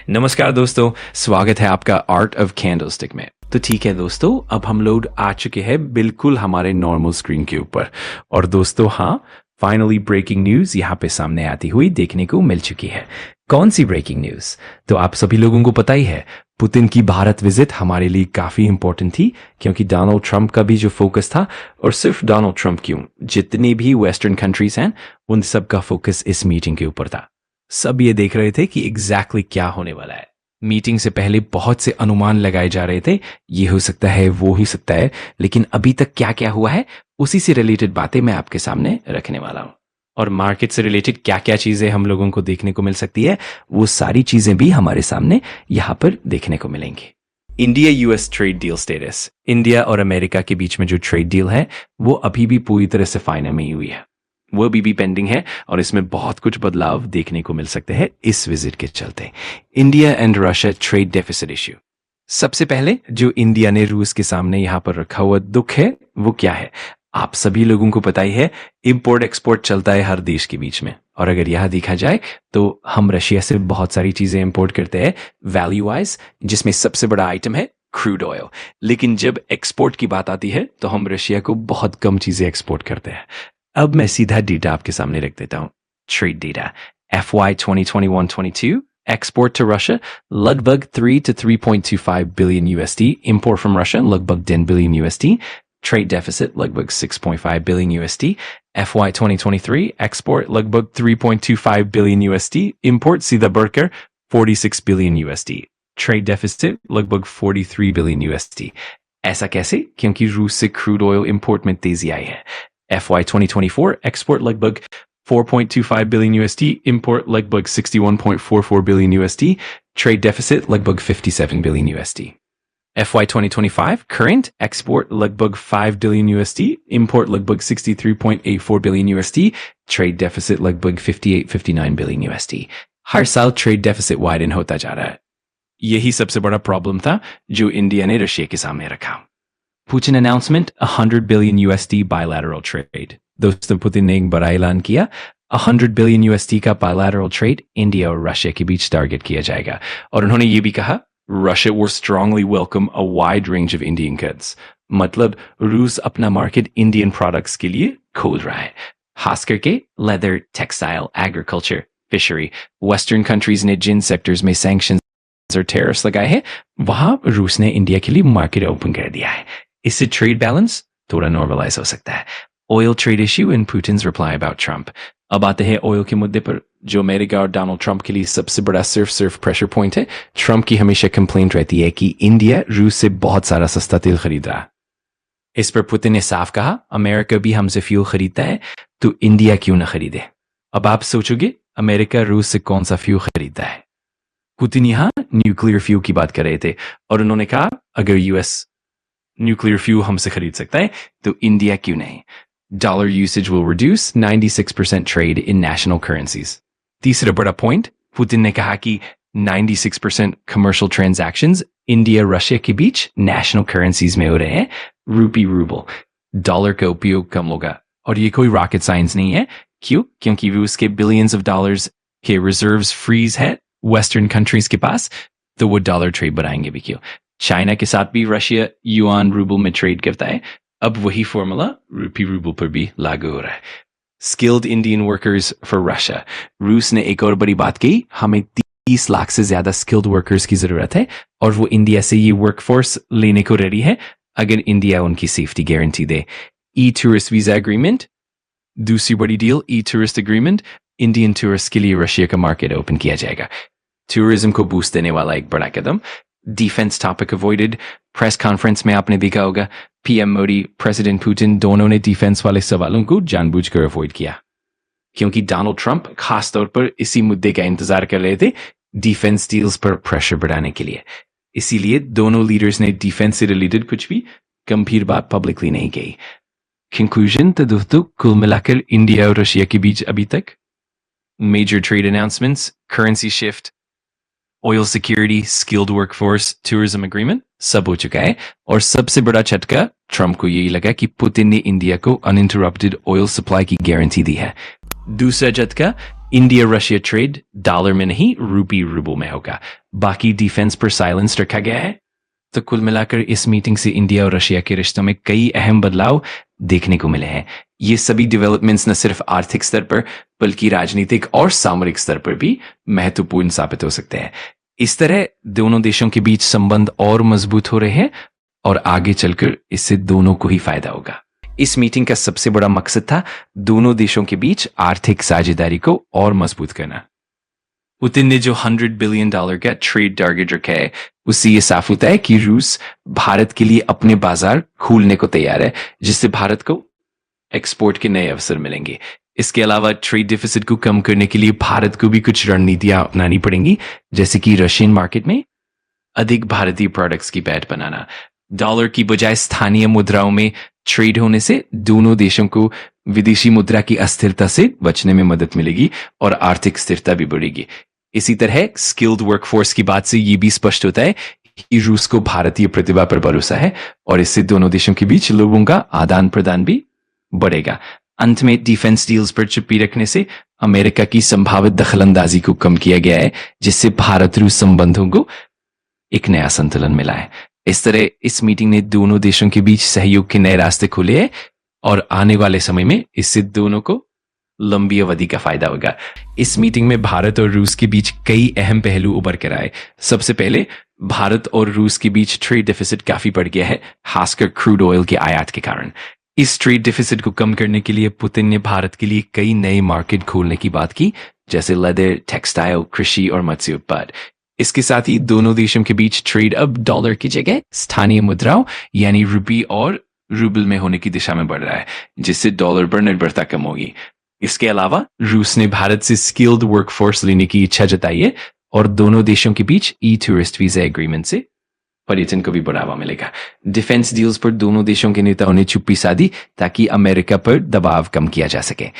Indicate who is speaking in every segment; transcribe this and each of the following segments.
Speaker 1: नमस्कार दोस्तों, स्वागत है आपका आर्ट ऑफ कैंडलस्टिक में। तो ठीक है दोस्तों, अब हम लोग आ चुके हैं बिल्कुल हमारे नॉर्मल स्क्रीन के ऊपर। और दोस्तों हाँ, फाइनली ब्रेकिंग न्यूज यहाँ पे सामने आती हुई देखने को मिल चुकी है। कौन सी ब्रेकिंग न्यूज? तो आप सभी लोगों को पता ही है, पुतिन की भारत विजिट हमारे लिए काफी इंपॉर्टेंट थी, क्योंकि डोनाल्ड ट्रंप का भी जो फोकस था, और सिर्फ डोनाल्ड ट्रंप क्यों, जितने भी वेस्टर्न कंट्रीज हैं उन सब का फोकस इस मीटिंग के ऊपर था। सब ये देख रहे थे कि एग्जैक्टली क्या होने वाला है। मीटिंग से पहले बहुत से अनुमान लगाए जा रहे थे, ये हो सकता है, वो हो सकता है, लेकिन अभी तक क्या क्या हुआ है उसी से रिलेटेड बातें मैं आपके सामने रखने वाला हूं। और मार्केट से रिलेटेड क्या क्या चीजें हम लोगों को देखने को मिल सकती है, वो सारी चीजें भी हमारे सामने यहां पर देखने को मिलेंगी। India US trade deal status. India और अमेरिका के बीच में जो ट्रेड डील है वो अभी भी पूरी तरह से फाइनल नहीं हुई है, वो भी पेंडिंग है, और इसमें बहुत कुछ बदलाव देखने को मिल सकते हैं इस विजिट के चलते। India and Russia trade deficit issue. सबसे पहले जो इंडिया ने रूस के सामने यहां पर रखा हुआ दुख है वो क्या है? आप सभी लोगों को पता ही है, इंपोर्ट एक्सपोर्ट चलता है हर देश के बीच में, और अगर यह देखा जाए तो हम रशिया से बहुत सारी चीजें इंपोर्ट करते हैं वैल्यू वाइज, जिसमें सबसे बड़ा आइटम है क्रूड ऑयल। लेकिन जब एक्सपोर्ट की बात आती है तो हम रशिया को बहुत कम चीजें एक्सपोर्ट करते हैं। अब मैं सीधा डेटा आपके सामने रख देता हूं। Trade data FY 2021-22 export to Russia लगभग 3 to 3.25 billion USD, import from Russia लगभग 10 billion USD, trade deficit लगभग 6.5 billion USD, FY 2023 export लगभग 3.25 billion USD, import सीधा बढ़कर 46 billion USD, trade deficit लगभग 43 billion USD। ऐसा कैसे? क्योंकि रूस से क्रूड ऑयल इंपोर्ट में तेजी आई है। FY 2024 export लगभग 4.25 billion USD, import लगभग 61.44 billion USD, trade deficit लगभग 57 billion USD। FY 2025 current export लगभग 5 billion USD, import लगभग 63.84 billion USD, trade deficit लगभग 58-59 billion USD। हर साल trade deficit widen होता जा रहा है। यही सबसे बड़ा प्रॉब्लम था जो इंडिया ने रशिया के सामने रखा। Putin announcement 100 billion USD bilateral trade। दोस्तों, पुतिन ने एक बड़ा ऐलान किया, 100 billion USD का bilateral trade इंडिया और रशिया के बीच टारगेट किया जाएगा। और उन्होंने ये भी कहा, Russia will strongly welcome a wide range of Indian goods। मतलब रूस अपना मार्केट इंडियन प्रोडक्ट्स के लिए खोल रहा है, खास करके leather, textile, agriculture, fishery. Western countries ने जिन सेक्टर्स में सैंक्शंस और टेरिफ्स लगाए हैं, वहां रूस ने इंडिया के लिए मार्केट ओपन कर दिया है। इससे ट्रेड बैलेंस थोड़ा नॉर्मलाइज हो सकता है। Oil trade issue in Putin's reply about Trump. अब आते हैं ऑयल के मुद्दे पर, जो अमेरिका और डोनाल्ड ट्रंप के लिए सबसे बड़ा सिर्फ प्रेशर पॉइंट है। ट्रंप की हमेशा कंप्लेंट रहती है कि इंडिया रूस से बहुत सारा सस्ता तेल खरीद रहा है। इस पर पुतिन ने साफ कहा, अमेरिका भी हमसे फ्यूल खरीदता है तो इंडिया क्यों ना खरीदे। अब आप सोचोगे, अमेरिका रूस से कौन सा फ्यूल खरीदता है? पुतिन यहां न्यूक्लियर फ्यूल की बात कर रहे थे, और उन्होंने कहा अगर यूएस न्यूक्लियर फ्यूल हमसे खरीद सकता है तो इंडिया क्यों नहीं। Dollar usage will reduce 96% trade in national currencies. तीसरा बड़ा पॉइंट, पुतिन ने कहा कि 96% कमर्शियल ट्रांजैक्शंस इंडिया रशिया के बीच नेशनल करेंसीज में हो रहे हैं, रूपी, रूबल। डॉलर का उपयोग कम होगा, और ये कोई रॉकेट साइंस नहीं है। क्यों? क्योंकि रूस के बिलियंस ऑफ डॉलर्स के रिजर्व्स फ्रीज है वेस्टर्न कंट्रीज के पास, तो वो डॉलर ट्रेड बढ़ाएंगे भी क्यों। चाइना के साथ भी रशिया युआन रूबल में ट्रेड करता है, अब वही फॉर्मूला रूपी रूबल पर भी लागू हो रहा है। Skilled Indian workers for Russia. रूस ने एक और बड़ी बात कही, हमें 30 लाख से ज्यादा स्किल्ड वर्कर्स की जरूरत है, और वो इंडिया से ये वर्कफोर्स लेने को रेडी है अगर इंडिया उनकी सेफ्टी गारंटी दे। ई टूरिस्ट वीजा एग्रीमेंट, दूसरी बड़ी डील, ई टूरिस्ट एग्रीमेंट, इंडियन टूरिस्ट के लिए रशिया का मार्केट ओपन किया जाएगा। टूरिज्म को बूस्ट देने वाला एक बड़ा कदम। Defence topic avoided. Press conference में आपने देखा होगा, पीएम मोदी, प्रेसिडेंट पुतिन दोनों ने डिफेंस वाले सवालों को जानबूझकर अवॉइड किया, क्योंकि डोनाल्ड ट्रंप खास तौर पर इसी मुद्दे का इंतजार कर रहे थे, डिफेंस डील्स पर प्रेशर बढ़ाने के लिए। इसीलिए दोनों लीडर्स ने डिफेंस से रिलेटेड कुछ भी गंभीर बात पब्लिकली नहीं कही। कंक्लूजन तो दोस्तों, कुल मिलाकर इंडिया और रशिया के बीच अभी तक major trade announcements, currency shift, oil security, skilled workforce, tourism agreement सब हो चुका है। और सबसे बड़ा झटका ट्रंप को यही लगा कि पुतिन ने इंडिया को अनइंटरप्टेड ऑयल सप्लाई की गारंटी दी है। दूसरा झटका, इंडिया रशिया ट्रेड डॉलर में नहीं रूपी रूबल में होगा। बाकी डिफेंस पर साइलेंस रखा गया है। तो कुल मिलाकर इस मीटिंग से इंडिया और रशिया के रिश्तों में कई अहम बदलाव देखने को मिले हैं। ये सभी डेवलपमेंट्स न सिर्फ आर्थिक स्तर पर बल्कि राजनीतिक और सामरिक स्तर पर भी महत्वपूर्ण साबित हो सकते हैं। इस तरह दोनों देशों के बीच संबंध और मजबूत हो रहे हैं और आगे चलकर इससे दोनों को ही फायदा होगा। इस मीटिंग का सबसे बड़ा मकसद था दोनों देशों के बीच आर्थिक साझेदारी को और मजबूत करना। पुतिन ने जो $100 बिलियन का ट्रेड टारगेट रखा है, उससे ये साफ होता है कि रूस भारत के लिए अपने बाजार खोलने को तैयार है, जिससे भारत को एक्सपोर्ट के नए अवसर मिलेंगे। इसके अलावा ट्रेड डिफिसिट को कम करने के लिए भारत को भी कुछ रणनीतियां अपनानी पड़ेंगी, जैसे कि रशियन मार्केट में अधिक भारतीय प्रोडक्ट्स की पैठ बनाना। डॉलर की बजाय स्थानीय मुद्राओं में ट्रेड होने से दोनों देशों को विदेशी मुद्रा की अस्थिरता से बचने में मदद मिलेगी और आर्थिक स्थिरता भी बढ़ेगी। इसी तरह स्किल्ड वर्कफोर्स की बात से ये भी स्पष्ट होता है कि रूस को भारतीय प्रतिभा पर भरोसा है और इससे दोनों देशों के बीच लोगों का आदान प्रदान भी बढ़ेगा। अंत में डिफेंस डील्स पर चुप्पी रखने से अमेरिका की संभावित दखलंदाजी को कम किया गया है, जिससे भारत रूस संबंधों को एक नया संतुलन मिला है। इस तरह इस मीटिंग ने दोनों देशों के बीच सहयोग के नए रास्ते खोले हैं और आने वाले समय में इससे दोनों को लंबी अवधि का फायदा होगा। इस मीटिंग में भारत और रूस के बीच कई अहम पहलू उभर कर आए। सबसे पहले भारत और रूस के बीच ट्रेड डेफिसिट काफी बढ़ गया है, खासकर क्रूड ऑयल के आयात के कारण। इस ट्रेड डेफिसिट को कम करने के लिए पुतिन ने भारत के लिए कई नए मार्केट खोलने की बात की, जैसे लेदर, टेक्सटाइल, कृषि और मत्स्य उत्पाद। इसके साथ ही दोनों देशों के बीच ट्रेड अब डॉलर की जगह स्थानीय मुद्राओं यानी रूपी और रूबल में होने की दिशा में बढ़ रहा है, जिससे डॉलर पर निर्भरता कम होगी। इसके अलावा रूस ने भारत से स्किल्ड वर्कफोर्स लेने की इच्छा जताई है और दोनों देशों के बीच ई टूरिस्ट वीजा एग्रीमेंट से पर्यटन को भी बढ़ावा मिलेगा। डिफेंस डील्स पर दोनों देशों के नेताओं ने चुप्पी साधी ताकि अमेरिका पर दबाव कम किया जा सके।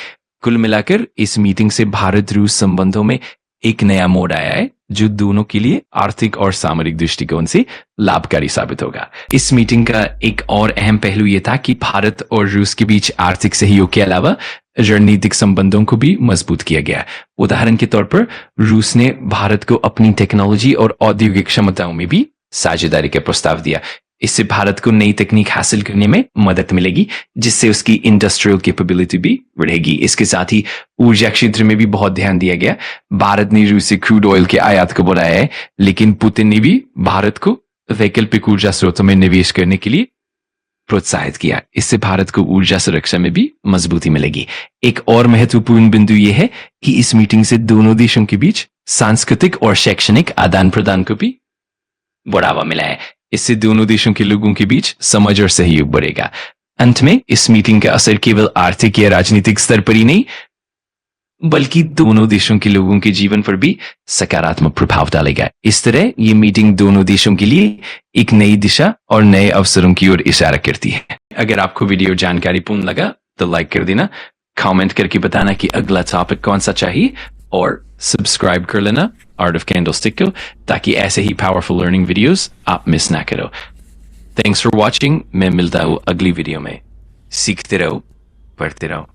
Speaker 1: कुल मिलाकर इस मीटिंग से भारत रूस संबंधों में एक नया मोड़ आया है, जो दोनों के लिए आर्थिक और सामरिक दृष्टिकोण से लाभकारी साबित होगा। इस मीटिंग का एक और अहम पहलू यह था कि भारत और रूस के बीच आर्थिक सहयोग के अलावा रणनीतिक संबंधों को भी मजबूत किया गया। उदाहरण के तौर पर रूस ने भारत को अपनी टेक्नोलॉजी और औद्योगिक क्षमताओं में भी साझेदारी का प्रस्ताव दिया। इससे भारत को नई तकनीक हासिल करने में मदद मिलेगी, जिससे उसकी इंडस्ट्रियल कैपेबिलिटी भी बढ़ेगी। इसके साथ ही ऊर्जा क्षेत्र में भी बहुत ध्यान दिया गया। भारत ने रूस से क्रूड ऑयल के आयात को बढ़ाया है, लेकिन पुतिन ने भी भारत को वैकल्पिक ऊर्जा स्रोतों में निवेश करने के लिए प्रोत्साहित किया। इससे भारत को ऊर्जा सुरक्षा में भी मजबूती मिलेगी। एक और महत्वपूर्ण बिंदु यह है कि इस मीटिंग से दोनों देशों के बीच सांस्कृतिक और शैक्षणिक आदान प्रदान को भी बढ़ावा मिला है। इससे दोनों देशों के लोगों के बीच समझ और सहयोग बढ़ेगा। अंत में इस मीटिंग का असर केवल आर्थिक या राजनीतिक स्तर पर ही नहीं, बल्कि दोनों देशों के लोगों के जीवन पर भी सकारात्मक प्रभाव डालेगा। इस तरह ये मीटिंग दोनों देशों के लिए एक नई दिशा और नए अवसरों की ओर इशारा करती है। अगर आपको वीडियो जानकारीपूर्ण लगा तो लाइक कर देना, कमेंट करके बताना कि अगला टॉपिक कौन सा चाहिए और सब्सक्राइब कर लेना आर्ट ऑफ कैंडलस्टिक को, ताकि ऐसे ही पावरफुल लर्निंग वीडियोस आप मिस ना करो। Thanks for watching. मैं मिलता हूँ अगली वीडियो में। सीखते रहो, पढ़ते रहो।